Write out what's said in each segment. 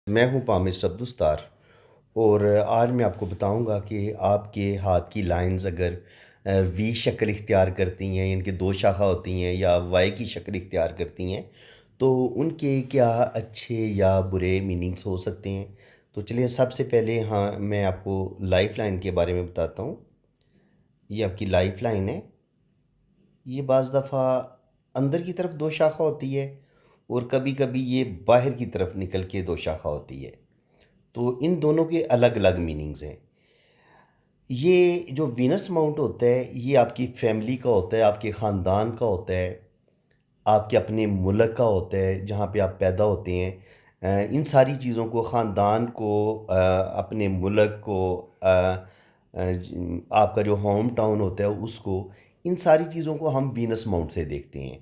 میں ہوں پامس عبدالستار، اور آج میں آپ کو بتاؤں گا کہ آپ کے ہاتھ کی لائنز اگر وی شکل اختیار کرتی ہیں، ان کے دو شاخہ ہوتی ہیں، یا وائی کی شکل اختیار کرتی ہیں، تو ان کے کیا اچھے یا برے میننگز ہو سکتے ہیں۔ تو چلیے سب سے پہلے میں آپ کو لائف لائن کے بارے میں بتاتا ہوں۔ یہ آپ کی لائف لائن ہے۔ یہ بعض دفعہ اندر کی طرف دو شاخہ ہوتی ہے، اور کبھی کبھی یہ باہر کی طرف نکل کے دو شاخہ ہوتی ہے۔ تو ان دونوں کے الگ الگ میننگز ہیں۔ یہ جو وینس ماؤنٹ ہوتا ہے، یہ آپ کی فیملی کا ہوتا ہے، آپ کے خاندان کا ہوتا ہے، آپ کے اپنے ملک کا ہوتا ہے جہاں پہ آپ پیدا ہوتے ہیں۔ ان ساری چیزوں کو، خاندان کو، اپنے ملک کو، آپ کا جو ہوم ٹاؤن ہوتا ہے اس کو، ان ساری چیزوں کو ہم وینس ماؤنٹ سے دیکھتے ہیں۔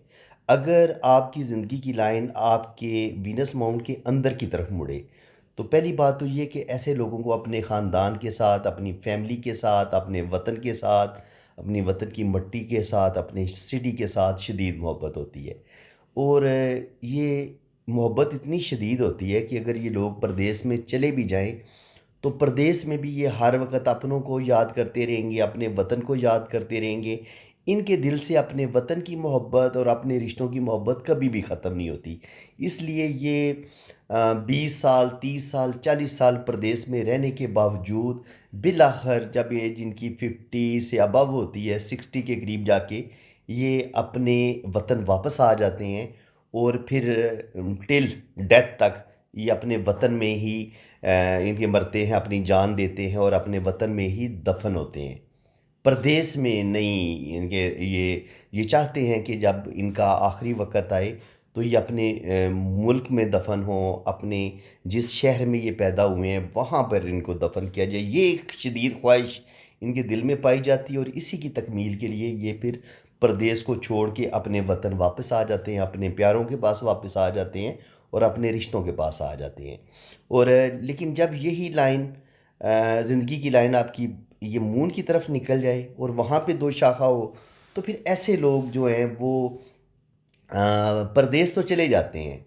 اگر آپ کی زندگی کی لائن آپ کے وینس ماؤنٹ کے اندر کی طرف مڑے، تو پہلی بات تو یہ کہ ایسے لوگوں کو اپنے خاندان کے ساتھ، اپنی فیملی کے ساتھ، اپنے وطن کے ساتھ، اپنی وطن کی مٹی کے ساتھ، اپنے سٹی کے ساتھ شدید محبت ہوتی ہے۔ اور یہ محبت اتنی شدید ہوتی ہے کہ اگر یہ لوگ پردیس میں چلے بھی جائیں، تو پردیس میں بھی یہ ہر وقت اپنوں کو یاد کرتے رہیں گے، اپنے وطن کو یاد کرتے رہیں گے۔ ان کے دل سے اپنے وطن کی محبت اور اپنے رشتوں کی محبت کبھی بھی ختم نہیں ہوتی۔ اس لیے یہ 20 سال، 30 سال، 40 سال پردیس میں رہنے کے باوجود بالآخر جب ایج ان کی 50 سے ابو ہوتی ہے، 60 کے قریب جا کے یہ اپنے وطن واپس آ جاتے ہیں، اور پھر ٹل ڈیتھ تک یہ اپنے وطن میں ہی ان کے مرتے ہیں، اپنی جان دیتے ہیں، اور اپنے وطن میں ہی دفن ہوتے ہیں۔ پردیس میں نہیں، ان کے یہ چاہتے ہیں کہ جب ان کا آخری وقت آئے تو یہ اپنے ملک میں دفن ہوں، اپنے جس شہر میں یہ پیدا ہوئے ہیں وہاں پر ان کو دفن کیا جائے۔ یہ ایک شدید خواہش ان کے دل میں پائی جاتی ہے، اور اسی کی تکمیل کے لیے یہ پھر پردیس کو چھوڑ کے اپنے وطن واپس آ جاتے ہیں، اپنے پیاروں کے پاس واپس آ جاتے ہیں، اور اپنے رشتوں کے پاس آ جاتے ہیں۔ اور لیکن جب یہی لائن، زندگی کی لائن آپ کی یہ مون کی طرف نکل جائے اور وہاں پہ دو شاخہ ہو، تو پھر ایسے لوگ جو ہیں وہ پردیس تو چلے جاتے ہیں۔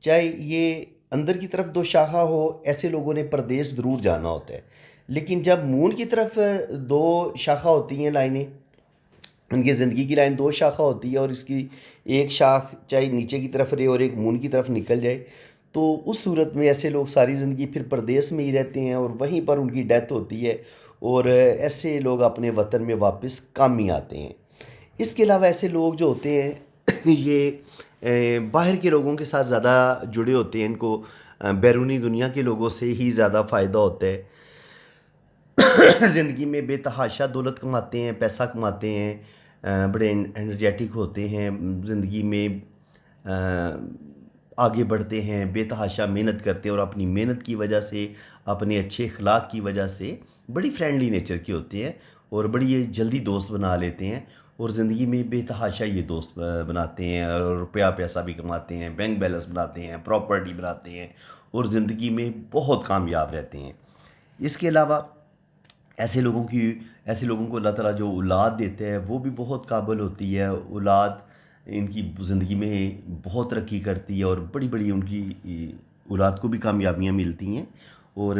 چاہے یہ اندر کی طرف دو شاخہ ہو، ایسے لوگوں نے پردیس ضرور جانا ہوتا ہے۔ لیکن جب مون کی طرف دو شاخہ ہوتی ہیں لائنیں، ان کی زندگی کی لائن دو شاخہ ہوتی ہے، اور اس کی ایک شاخ چاہے نیچے کی طرف رہے اور ایک مون کی طرف نکل جائے، تو اس صورت میں ایسے لوگ ساری زندگی پھر پردیس میں ہی رہتے ہیں، اور وہیں پر ان کی ڈیتھ ہوتی ہے، اور ایسے لوگ اپنے وطن میں واپس کام ہی آتے ہیں۔ اس کے علاوہ ایسے لوگ جو ہوتے ہیں یہ باہر کے لوگوں کے ساتھ زیادہ جڑے ہوتے ہیں، ان کو بیرونی دنیا کے لوگوں سے ہی زیادہ فائدہ ہوتا ہے۔ زندگی میں بے تحاشا دولت کماتے ہیں، پیسہ کماتے ہیں، بڑے انرجیٹک ہوتے ہیں، زندگی میں آگے بڑھتے ہیں، بے تحاشا محنت کرتے ہیں، اور اپنی محنت کی وجہ سے، اپنے اچھے اخلاق کی وجہ سے بڑی فرینڈلی نیچر کے ہوتے ہیں، اور بڑی یہ جلدی دوست بنا لیتے ہیں، اور زندگی میں بے تحاشا یہ دوست بناتے ہیں، اور روپیہ پیسہ بھی کماتے ہیں، بینک بیلنس بناتے ہیں، پراپرٹی بناتے ہیں، اور زندگی میں بہت کامیاب رہتے ہیں۔ اس کے علاوہ ایسے لوگوں کو اللہ تعالیٰ جو اولاد دیتے ہیں وہ بھی بہت قابل ہوتی ہے۔ اولاد ان کی زندگی میں بہت ترقی کرتی ہے، اور بڑی بڑی ان کی اولاد کو بھی کامیابیاں ملتی ہیں، اور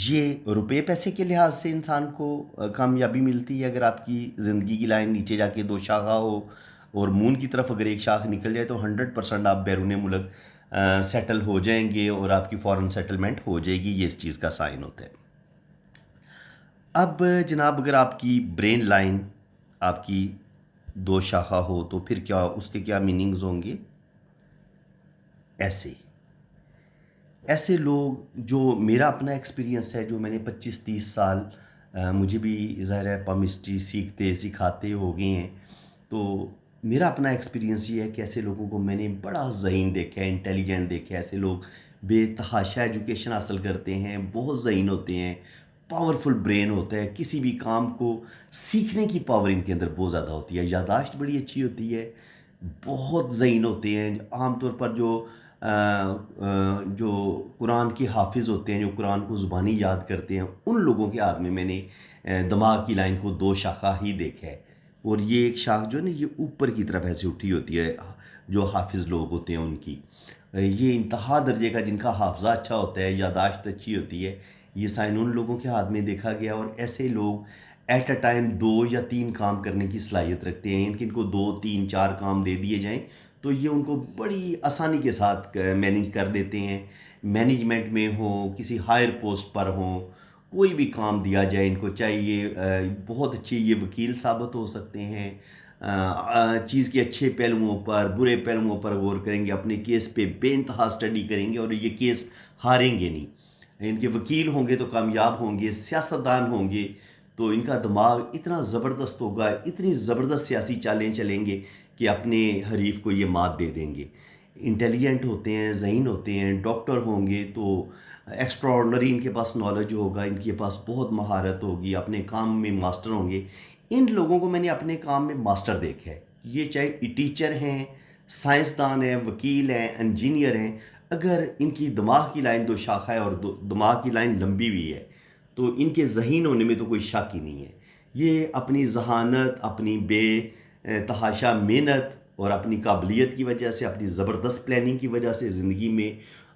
یہ روپے پیسے کے لحاظ سے انسان کو کامیابی ملتی ہے۔ اگر آپ کی زندگی کی لائن نیچے جا کے دو شاخہ ہو، اور مون کی طرف اگر ایک شاخ نکل جائے، تو 100% آپ بیرون ملک سیٹل ہو جائیں گے، اور آپ کی فورن سیٹلمنٹ ہو جائے گی۔ یہ اس چیز کا سائن ہوتا ہے۔ اب جناب، اگر آپ کی برین لائن آپ کی دو شاخہ ہو، تو پھر کیا اس کے کیا میننگز ہوں گے؟ ایسے لوگ، جو میرا اپنا ایکسپیرینس ہے، جو میں نے 25-30 سال مجھے بھی ظاہر ہے پامسٹری سیکھتے سکھاتے ہو گئے ہیں، تو میرا اپنا ایکسپیرینس یہ ہے کہ ایسے لوگوں کو میں نے بڑا ذہین دیکھا ہے، انٹیلیجنٹ دیکھا ہے۔ ایسے لوگ بے تحاشا ایجوکیشن حاصل کرتے ہیں، بہت ذہین ہوتے ہیں، پاورفل برین ہوتا ہے، کسی بھی کام کو سیکھنے کی پاور ان کے اندر بہت زیادہ ہوتی ہے، یادداشت بڑی اچھی ہوتی ہے، بہت ذہین ہوتے ہیں۔ عام طور پر جو قرآن کے حافظ ہوتے ہیں، جو قرآن کو زبانی یاد کرتے ہیں، ان لوگوں کے ہاتھ میں میں نے دماغ کی لائن کو دو شاخہ ہی دیکھا ہے، اور یہ ایک شاخ جو ہے نا، یہ اوپر کی طرف ایسے اٹھی ہوتی ہے، جو حافظ لوگ ہوتے ہیں ان کی۔ یہ انتہا درجے کا جن کا حافظہ اچھا ہوتا ہے، یادداشت اچھی ہوتی ہے، یہ سائن ان لوگوں کے ہاتھ میں دیکھا گیا، اور ایسے لوگ ایٹ اے ٹائم 2 یا 3 کام کرنے کی صلاحیت رکھتے ہیں، ان کو 2 3 4 کام دے دیے جائیں تو یہ ان کو بڑی آسانی کے ساتھ مینیج کر لیتے ہیں۔ مینجمنٹ میں ہوں، کسی ہائر پوسٹ پر ہوں، کوئی بھی کام دیا جائے ان کو، چاہے یہ بہت اچھے یہ وکیل ثابت ہو سکتے ہیں، چیز کے اچھے پہلوؤں پر برے پہلوؤں پر غور کریں گے، اپنے کیس پہ بے انتہا اسٹڈی کریں گے اور یہ کیس ہاریں گے نہیں۔ ان کے وکیل ہوں گے تو کامیاب ہوں گے، سیاستدان ہوں گے تو ان کا دماغ اتنا زبردست ہوگا، اتنی زبردست سیاسی چالیں چلیں گے کہ اپنے حریف کو یہ مات دے دیں گے۔ انٹیلیجنٹ ہوتے ہیں، ذہین ہوتے ہیں، ڈاکٹر ہوں گے تو ایکسٹرا آرڈنری ان کے پاس نالج ہوگا، ان کے پاس بہت مہارت ہوگی، اپنے کام میں ماسٹر ہوں گے۔ ان لوگوں کو میں نے اپنے کام میں ماسٹر دیکھا ہے، یہ چاہے ٹیچر ہیں، سائنسدان ہیں، وکیل ہیں، انجینئر ہیں، اگر ان کی دماغ کی لائن 2 شاخہ ہے اور دماغ کی لائن لمبی بھی ہے تو ان کے ذہین ہونے میں تو کوئی شک ہی نہیں ہے۔ یہ اپنی ذہانت، اپنی بے تحاشا محنت اور اپنی قابلیت کی وجہ سے، اپنی زبردست پلاننگ کی وجہ سے زندگی میں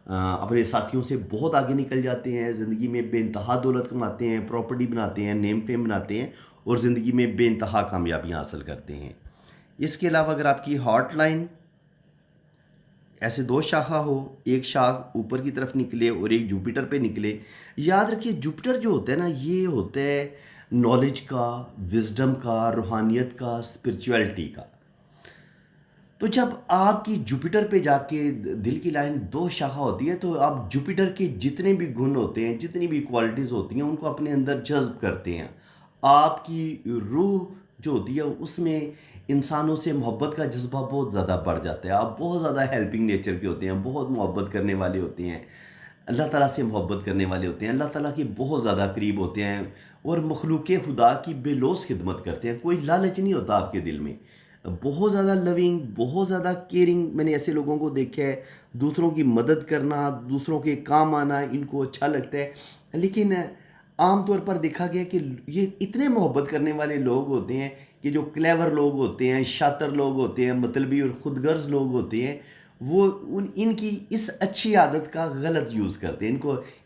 اپنے ساتھیوں سے بہت آگے نکل جاتے ہیں، زندگی میں بے انتہا دولت کماتے ہیں، پراپرٹی بناتے ہیں، نیم فیم بناتے ہیں اور زندگی میں بے انتہا کامیابیاں حاصل کرتے ہیں۔ اس کے علاوہ اگر آپ کی ہاٹ لائن ایسے 2 شاخہ ہو، ایک شاخ اوپر کی طرف نکلے اور ایک جوپیٹر پہ نکلے، یاد رکھیے جوپیٹر جو ہوتا ہے نا، یہ ہوتا ہے نالج کا، وزڈم کا، روحانیت کا، اسپرچویلٹی کا۔ تو جب آپ کی جوپیٹر پہ جا کے دل کی لائن 2 شاخہ ہوتی ہے تو آپ جوپیٹر کے جتنے بھی گن ہوتے ہیں، جتنی بھی کوالٹیز ہوتی ہیں، ان کو اپنے اندر جذب کرتے ہیں۔ آپ کی روح جو ہوتی ہے اس میں انسانوں سے محبت کا جذبہ بہت زیادہ بڑھ جاتا ہے، آپ بہت زیادہ ہیلپنگ نیچر کے ہوتے ہیں، بہت محبت کرنے والے ہوتے ہیں، اللہ تعالیٰ سے محبت کرنے والے ہوتے ہیں، اللہ تعالیٰ کے بہت زیادہ قریب ہوتے ہیں اور مخلوق خدا کی بے لوث خدمت کرتے ہیں۔ کوئی لالچ نہیں ہوتا آپ کے دل میں، بہت زیادہ لونگ، بہت زیادہ کیئرنگ۔ میں نے ایسے لوگوں کو دیکھا ہے، دوسروں کی مدد کرنا، دوسروں کے کام آنا ان کو اچھا لگتا ہے، لیکن عام طور پر دیکھا گیا کہ یہ اتنے محبت کرنے والے لوگ ہوتے ہیں کہ جو کلیور لوگ ہوتے ہیں، شاطر لوگ ہوتے ہیں، مطلبی اور خود غرض لوگ ہوتے ہیں، وہ ان کی اس اچھی عادت کا غلط یوز کرتے ہیں،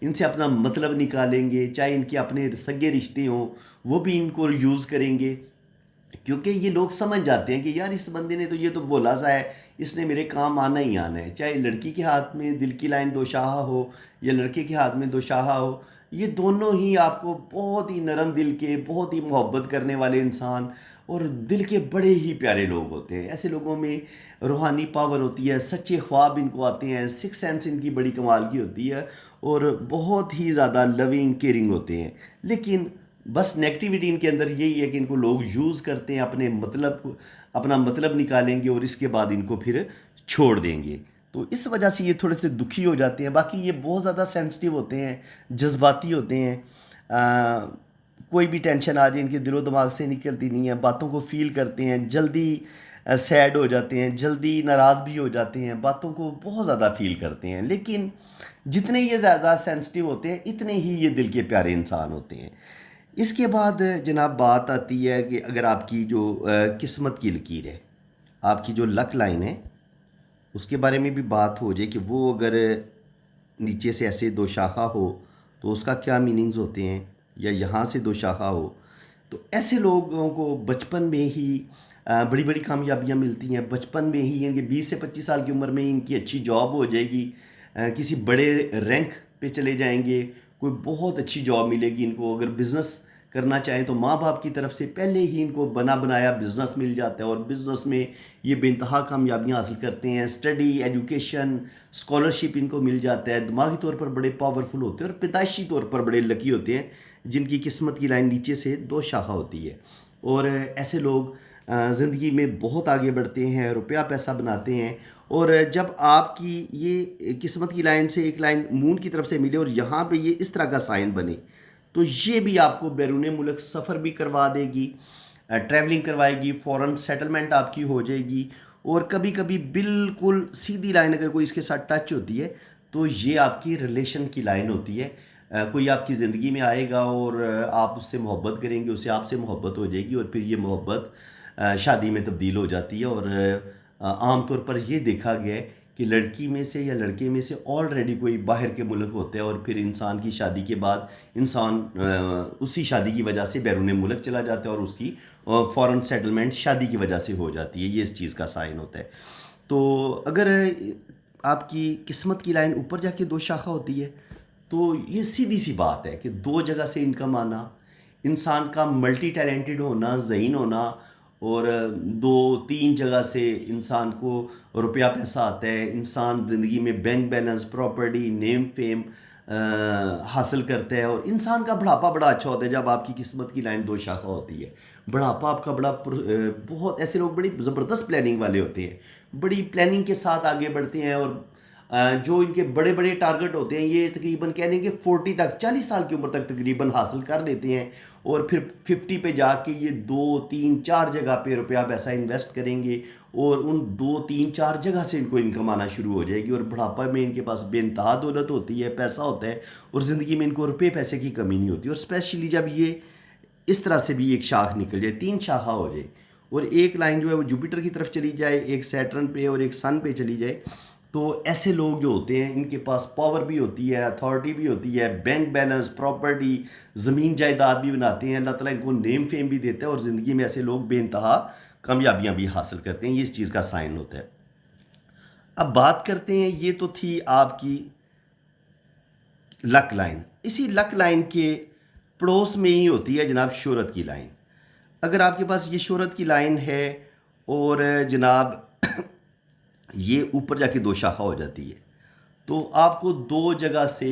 ان سے اپنا مطلب نکالیں گے، چاہے ان کے اپنے سگے رشتے ہوں وہ بھی ان کو یوز کریں گے، کیونکہ یہ لوگ سمجھ جاتے ہیں کہ یار اس بندے نے تو یہ تو بولا سا ہے، اس نے میرے کام آنا ہی آنا ہے۔ چاہے لڑکی کے ہاتھ میں دل کی لائن 2 شاخہ ہو یا لڑکے کے ہاتھ میں 2 شاخہ ہو، یہ دونوں ہی آپ کو بہت ہی نرم دل کے، بہت ہی محبت کرنے والے انسان اور دل کے بڑے ہی پیارے لوگ ہوتے ہیں۔ ایسے لوگوں میں روحانی پاور ہوتی ہے، سچے خواب ان کو آتے ہیں، سکس سینس ان کی بڑی کمال کی ہوتی ہے اور بہت ہی زیادہ لونگ کیئرنگ ہوتے ہیں۔ لیکن بس نیگیٹیوٹی ان کے اندر یہی ہے کہ ان کو لوگ یوز کرتے ہیں، اپنا مطلب نکالیں گے اور اس کے بعد ان کو پھر چھوڑ دیں گے، تو اس وجہ سے یہ تھوڑے سے دکھی ہو جاتے ہیں۔ باقی یہ بہت زیادہ سینسٹیو ہوتے ہیں، جذباتی ہوتے ہیں، کوئی بھی ٹینشن آ جائے ان کے دل و دماغ سے نکلتی نہیں ہے، باتوں کو فیل کرتے ہیں، جلدی سیڈ ہو جاتے ہیں، جلدی ناراض بھی ہو جاتے ہیں، باتوں کو بہت زیادہ فیل کرتے ہیں، لیکن جتنے یہ زیادہ سینسٹیو ہوتے ہیں اتنے ہی یہ دل کے پیارے انسان ہوتے ہیں۔ اس کے بعد جناب بات آتی ہے کہ اگر آپ کی جو قسمت کی لکیر ہے، آپ کی جو لک لائن ہے، اس کے بارے میں بھی بات ہو جائے کہ وہ اگر نیچے سے ایسے 2 شاخہ ہو تو اس کا کیا میننگز ہوتے ہیں، یا یہاں سے 2 شاخہ ہو تو ایسے لوگوں کو بچپن میں ہی بڑی بڑی کامیابیاں ملتی ہیں، بچپن میں ہی ان کے 20 سے 25 سال کی عمر میں ان کی اچھی جاب ہو جائے گی، کسی بڑے رینک پہ چلے جائیں گے، کوئی بہت اچھی جاب ملے گی ان کو۔ اگر بزنس کرنا چاہیں تو ماں باپ کی طرف سے پہلے ہی ان کو بنا بنایا بزنس مل جاتا ہے اور بزنس میں یہ بے انتہا کامیابیاں حاصل کرتے ہیں، اسٹڈی، ایجوکیشن، اسکالرشپ ان کو مل جاتا ہے، دماغی طور پر بڑے پاورفل ہوتے ہیں اور پیدائشی طور پر بڑے لکی ہوتے ہیں جن کی قسمت کی لائن نیچے سے 2 شاخہ ہوتی ہے، اور ایسے لوگ زندگی میں بہت آگے بڑھتے ہیں، روپیہ پیسہ بناتے ہیں۔ اور جب آپ کی یہ قسمت کی لائن سے ایک لائن مون کی طرف سے ملے اور یہاں پہ یہ اس طرح کا سائن بنے تو یہ بھی آپ کو بیرون ملک سفر بھی کروا دے گی، ٹریولنگ کروائے گی، فورن سیٹلمنٹ آپ کی ہو جائے گی، اور کبھی کبھی بالکل سیدھی لائن اگر کوئی اس کے ساتھ ٹچ ہوتی ہے تو یہ آپ کی ریلیشن کی لائن ہوتی ہے۔ کوئی آپ کی زندگی میں آئے گا اور آپ اس سے محبت کریں گے، اسے آپ سے محبت ہو جائے گی اور پھر یہ محبت شادی میں تبدیل ہو جاتی ہے، اور عام طور پر یہ دیکھا گیا ہے کہ لڑکی میں سے یا لڑکے میں سے آلریڈی کوئی باہر کے ملک ہوتا ہے اور پھر انسان کی شادی کے بعد انسان اسی شادی کی وجہ سے بیرون ملک چلا جاتا ہے اور اس کی فورن سیٹلمنٹ شادی کی وجہ سے ہو جاتی ہے. یہ اس چیز کا سائن ہوتا ہے. تو اگر آپ کی قسمت کی لائن اوپر جا کے 2 شاخہ ہوتی ہے تو یہ سیدھی سی بات ہے کہ 2 جگہ سے انکم آنا، انسان کا ملٹی ٹیلنٹڈ ہونا، ذہین ہونا، اور 2-3 جگہ سے انسان کو روپیہ پیسہ آتا ہے. انسان زندگی میں بینک بیلنس، پراپرٹی، نیم فیم حاصل کرتا ہے. اور انسان کا بڑھاپا بڑا اچھا ہوتا ہے جب آپ کی قسمت کی لائن 2 شاخہ ہوتی ہے. بڑھاپا آپ کا بہت ایسے لوگ بڑی زبردست پلاننگ والے ہوتے ہیں، بڑی پلاننگ کے ساتھ آگے بڑھتے ہیں. اور جو ان کے بڑے بڑے ٹارگٹ ہوتے ہیں یہ تقریباً کہہ لیں کہ 40 تک، 40 سال کی عمر تک تقریباً حاصل کر لیتے ہیں. اور پھر 50 پہ جا کے یہ 2-3-4 جگہ پہ روپیہ پیسہ انویسٹ کریں گے اور ان 2-3-4 جگہ سے ان کو انکم آنا شروع ہو جائے گی. اور بڑھاپا میں ان کے پاس بے انتہا دولت ہوتی ہے، پیسہ ہوتا ہے، اور زندگی میں ان کو روپے پیسے کی کمی نہیں ہوتی. اور اسپیشلی جب یہ اس طرح سے بھی ایک شاخ نکل جائے، 3 شاخہ ہو جائے، اور ایک لائن جو ہے وہ جوپیٹر کی طرف چلی جائے، ایک سیٹرن پہ اور ایک سن پہ چلی جائے، تو ایسے لوگ جو ہوتے ہیں ان کے پاس پاور بھی ہوتی ہے، اتھارٹی بھی ہوتی ہے، بینک بیلنس، پراپرٹی، زمین جائیداد بھی بناتے ہیں. اللہ تعالیٰ ان کو نیم فیم بھی دیتا ہے اور زندگی میں ایسے لوگ بے انتہا کامیابیاں بھی حاصل کرتے ہیں. یہ اس چیز کا سائن ہوتا ہے. اب بات کرتے ہیں، یہ تو تھی آپ کی لک لائن. اسی لک لائن کے پڑوس میں ہی ہوتی ہے جناب شہرت کی لائن. اگر آپ کے پاس یہ شہرت کی لائن ہے اور جناب یہ اوپر جا کے 2 شاخہ ہو جاتی ہے تو آپ کو 2 جگہ سے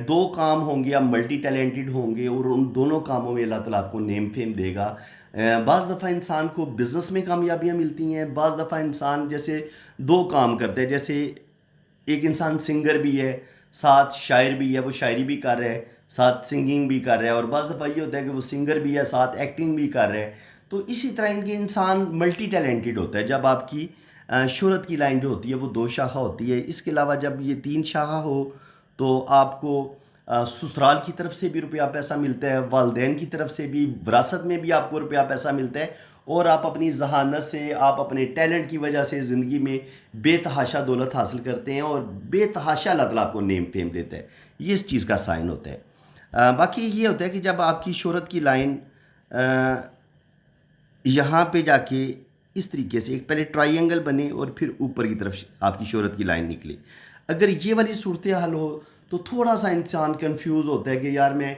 2 کام ہوں گے، آپ ملٹی ٹیلنٹڈ ہوں گے اور ان دونوں کاموں میں اللہ تعالیٰ آپ کو نیم فیم دے گا. بعض دفعہ انسان کو بزنس میں کامیابیاں ملتی ہیں، بعض دفعہ انسان جیسے 2 کام کرتے ہیں، جیسے ایک انسان سنگر بھی ہے، ساتھ شاعر بھی ہے، وہ شاعری بھی کر رہا ہے، ساتھ سنگنگ بھی کر رہا ہے. اور بعض دفعہ یہ ہوتا ہے کہ وہ سنگر بھی ہے، ساتھ ایکٹنگ بھی کر رہا ہے. تو اسی طرح ان کے انسان ملٹی ٹیلنٹڈ ہوتا ہے جب آپ کی شہرت کی لائن جو ہوتی ہے وہ 2 شاخہ ہوتی ہے. اس کے علاوہ جب یہ 3 شاخہ ہو تو آپ کو سسرال کی طرف سے بھی روپیہ پیسہ ملتا ہے، والدین کی طرف سے بھی، وراثت میں بھی آپ کو روپیہ پیسہ ملتا ہے، اور آپ اپنی ذہانت سے، آپ اپنے ٹیلنٹ کی وجہ سے زندگی میں بے تحاشا دولت حاصل کرتے ہیں اور بے تحاشا اللہ تعالیٰ آپ کو نیم فیم دیتا ہے. یہ اس چیز کا سائن ہوتا ہے. باقی یہ ہوتا ہے کہ جب آپ کی شہرت کی لائن یہاں پہ جا کے اس طریقے سے ایک پہلے ٹرائی اینگل بنے اور پھر اوپر کی طرف آپ کی شہرت کی لائن نکلے. اگر یہ والی صورتحال ہو تو تھوڑا سا انسان کنفیوز ہوتا ہے کہ یار میں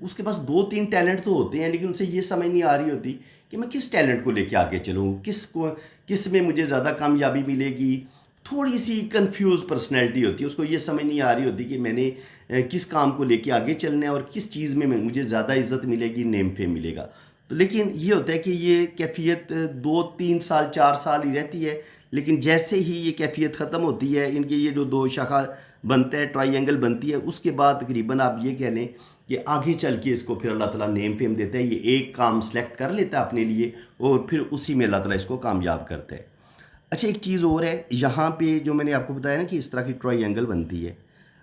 اس کے پاس 2-3 ٹیلنٹ تو ہوتے ہیں لیکن ان سے یہ سمجھ نہیں آ رہی ہوتی کہ میں کس ٹیلنٹ کو لے کے آگے چلوں، کس میں مجھے زیادہ کامیابی ملے گی. تھوڑی سی کنفیوز پرسنالٹی ہوتی ہے، اس کو یہ سمجھ نہیں آ رہی ہوتی کہ میں نے کس کام کو لے کے آگے چلنا ہے اور کس چیز میں مجھے زیادہ عزت ملے گی، نیم فیم ملے گا. تو لیکن یہ ہوتا ہے کہ یہ کیفیت 2-3 سال 4 سال ہی رہتی ہے، لیکن جیسے ہی یہ کیفیت ختم ہوتی ہے، ان کے یہ جو 2 شاخہ بنتا ہے، ٹرائی اینگل بنتی ہے، اس کے بعد تقریباً آپ یہ کہہ لیں کہ آگے چل کے اس کو پھر اللہ تعالیٰ نیم فیم دیتا ہے. یہ ایک کام سلیکٹ کر لیتا ہے اپنے لیے اور پھر اسی میں اللہ تعالیٰ اس کو کامیاب کرتا ہے. اچھا ایک چیز اور ہے، یہاں پہ جو میں نے آپ کو بتایا نا کہ اس طرح کی ٹرائی اینگل بنتی ہے،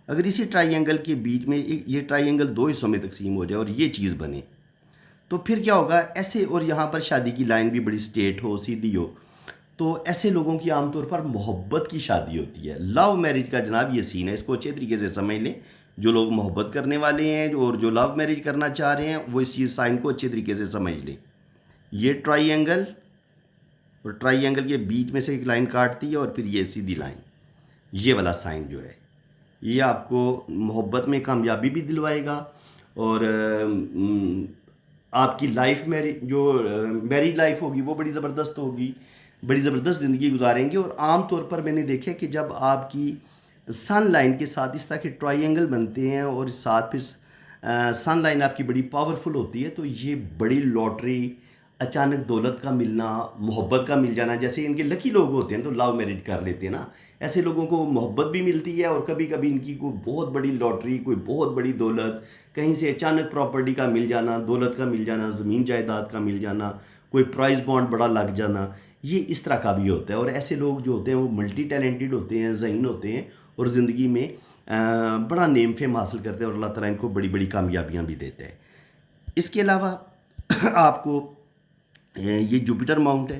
اگر اسی ٹرائی اینگل کے بیچ میں یہ ٹرائی اینگل 2 حصوں میں تقسیم ہو جائے اور یہ چیز بنے تو پھر کیا ہوگا ایسے. اور یہاں پر شادی کی لائن بھی بڑی اسٹریٹ ہو، سیدھی ہو، تو ایسے لوگوں کی عام طور پر محبت کی شادی ہوتی ہے. لو میرج کا جناب یہ سین ہے، اس کو اچھے طریقے سے سمجھ لیں. جو لوگ محبت کرنے والے ہیں اور جو لو میرج کرنا چاہ رہے ہیں وہ اس چیز سائن کو اچھے طریقے سے سمجھ لیں. یہ ٹرائی اینگل اور ٹرائی اینگل کے بیچ میں سے ایک لائن کاٹتی ہے اور پھر یہ سیدھی لائن، یہ والا سائن جو ہے یہ آپ کو محبت میں کامیابی بھی دلوائے گا اور آپ کی لائف میریج لائف ہوگی وہ بڑی زبردست ہوگی، بڑی زبردست زندگی گزاریں گے. اور عام طور پر میں نے دیکھا کہ جب آپ کی سن لائن کے ساتھ اس طرح کے ٹرائی اینگل بنتے ہیں اور ساتھ پھر سن لائن آپ کی بڑی پاورفل ہوتی ہے تو یہ بڑی لاٹری، اچانک دولت کا ملنا، محبت کا مل جانا. جیسے ان کے لکی لوگ ہوتے ہیں تو لو میرج کر لیتے ہیں نا، ایسے لوگوں کو محبت بھی ملتی ہے اور کبھی کبھی ان کی کوئی بہت بڑی لاٹری، کوئی بہت بڑی دولت، کہیں سے اچانک پراپرٹی کا مل جانا، دولت کا مل جانا، زمین جائیداد کا مل جانا، کوئی پرائز بانڈ بڑا لگ جانا، یہ اس طرح کا بھی ہوتا ہے. اور ایسے لوگ جو ہوتے ہیں وہ ملٹی ٹیلنٹڈ ہوتے ہیں، ذہین ہوتے ہیں اور زندگی میں بڑا نیم فیم حاصل کرتے ہیں اور اللہ تعالیٰ ان کو بڑی بڑی کامیابیاں بھی دیتے ہیں. اس کے علاوہ آپ کو یہ جوپیٹر ماؤنٹ ہے،